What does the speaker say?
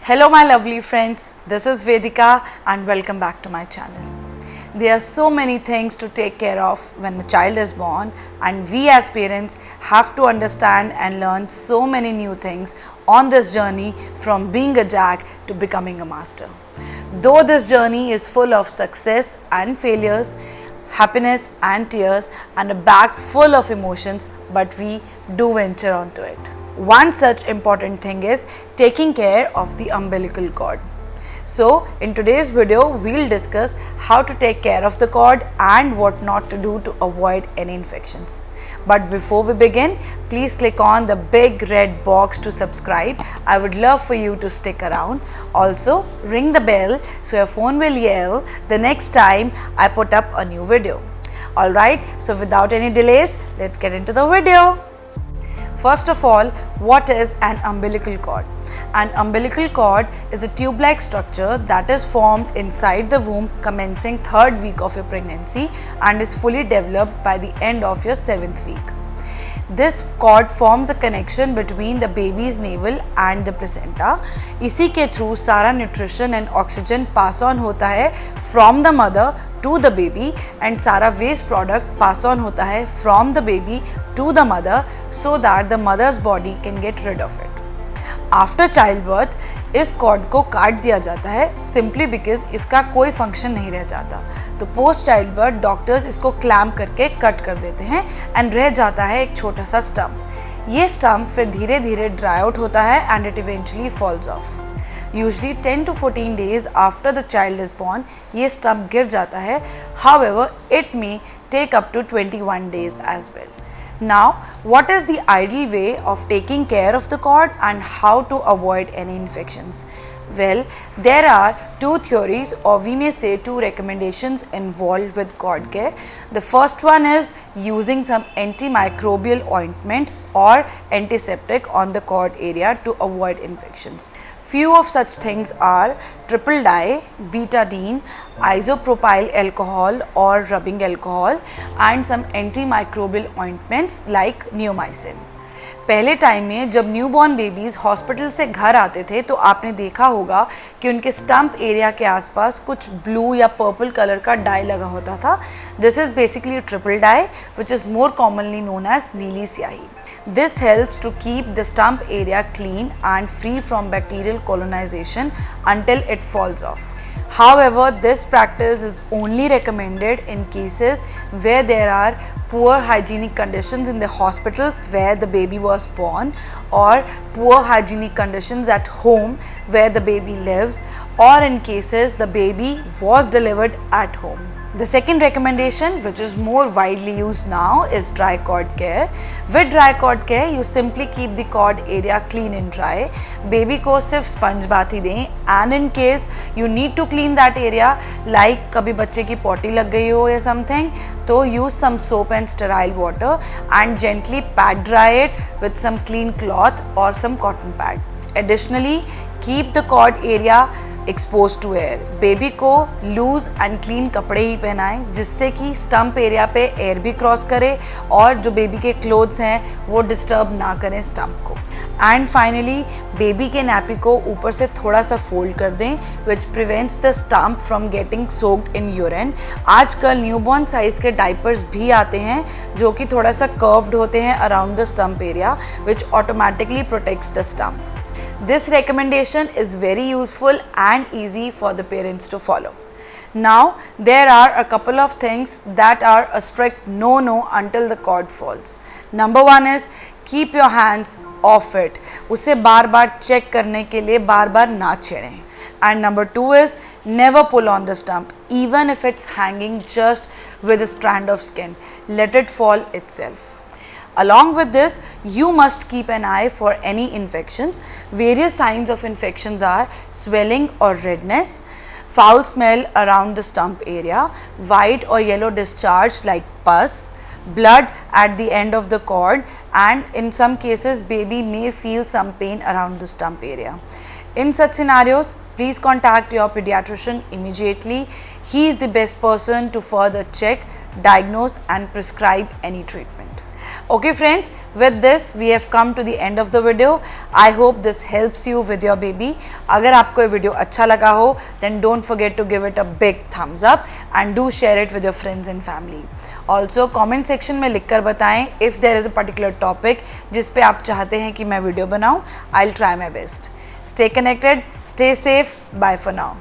Hello my lovely friends, this is Vedika and welcome back to my channel. There are so many things to take care of when a child is born, and we as parents have to understand and learn so many new things on this journey from being a jack to becoming a master. Though this journey is full of success and failures, happiness and tears and a bag full of emotions, but we do venture onto it. One such important thing is taking care of the umbilical cord. So in today's video we'll discuss how to take care of the cord and what not to do to avoid any infections. But before we begin, please click on the big red box to subscribe. I would love for you to stick around. Also ring the bell so your phone will yell the next time I put up a new video. Alright, so without any delays, let's get into the video. First of all, what is an umbilical cord? An umbilical cord is a tube-like structure that is formed inside the womb commencing 3rd week of your pregnancy and is fully developed by the end of your 7th week. This cord forms a connection between the baby's navel and the placenta. इसी के through सारा nutrition and oxygen pass on होता है from the mother to the baby and सारा waste product pass on होता है from the baby to the mother so that the mother's body can get rid of it. After childbirth, इस cord को काट दिया जाता है सिंपली बिकॉज इसका कोई फंक्शन नहीं रह जाता. तो पोस्ट चाइल्ड बर्थ डॉक्टर्स इसको क्लैम्प करके कट कर देते हैं एंड रह जाता है एक छोटा सा स्टम्प. ये स्टम्प फिर धीरे धीरे ड्राई आउट होता है and it eventually falls off. Usually 10 to 14 days after the child is born ये स्टम्प गिर जाता है. However it may take up to 21 days as well. Now, what is the ideal way of taking care of the cord and how to avoid any infections? Well, there are two theories, or we may say two recommendations involved with cord care. The first one is using some antimicrobial ointment or antiseptic on the cord area to avoid infections. Few of such things are triple dye, betadine, isopropyl alcohol or rubbing alcohol and some antimicrobial ointments like neomycin. पहले time में जब newborn babies hospital से घर आते थे तो आपने देखा होगा कि उनके स्टम्प एरिया के आसपास कुछ ब्लू या पर्पल कलर का डाई लगा होता था. This is basically triple dye which is more commonly known as नीली स्याही. This helps to keep the stump area clean and free from bacterial colonization until it falls off. However, this practice is only recommended in cases where there are poor hygienic conditions in the hospitals where the baby was born, or poor hygienic conditions at home where the baby lives, or in cases the baby was delivered at home. The second recommendation, which is more widely used now, is dry cord care. With dry cord care, you simply keep the cord area clean and dry. Baby को सिर्फ sponge bath ही दें, and in case you need to clean that area, like कभी बच्चे की potty लग गई हो या something, तो use some soap and sterile water and gently pat dry it with some clean cloth or some cotton pad. Additionally, keep the cord area expose to air. Baby को loose and clean कपड़े ही पहनाएं जिससे कि stump area पे air भी cross करे और जो बेबी के क्लोथ्स हैं वो डिस्टर्ब ना करें स्टम्प को. एंड फाइनली बेबी के नैपी को ऊपर से थोड़ा सा फोल्ड कर दें which prevents the stump from getting soaked in urine. आजकल न्यूबॉर्न साइज़ के डाइपर्स भी आते हैं जो कि थोड़ा सा कर्व्ड होते हैं around the stump area which automatically protects the stump. This recommendation is very useful and easy for the parents to follow. Now, there are a couple of things that are a strict no-no until the cord falls. Number one is keep your hands off it. उसे बार बार check करने के लिए बार बार ना छेड़ें. And number two is never pull on the stump, even if it's hanging just with a strand of skin. Let it fall itself. Along with this, you must keep an eye for any infections. Various signs of infections are swelling or redness, foul smell around the stump area, white or yellow discharge like pus, blood at the end of the cord, and in some cases baby may feel some pain around the stump area. In such scenarios, please contact your pediatrician immediately. He is the best person to further check, diagnose and prescribe any treatment. Okay friends, with this we have come to the end of the video. I hope this helps you with your baby. अगर आपको ये video अच्छा लगा हो, then don't forget to give it a big thumbs up and do share it with your friends and family. Also comment section में लिखकर बताएं if there is a particular topic जिस पे आप चाहते हैं कि मैं वीडियो बनाऊं. I'll try my best. Stay connected, stay safe, bye for now.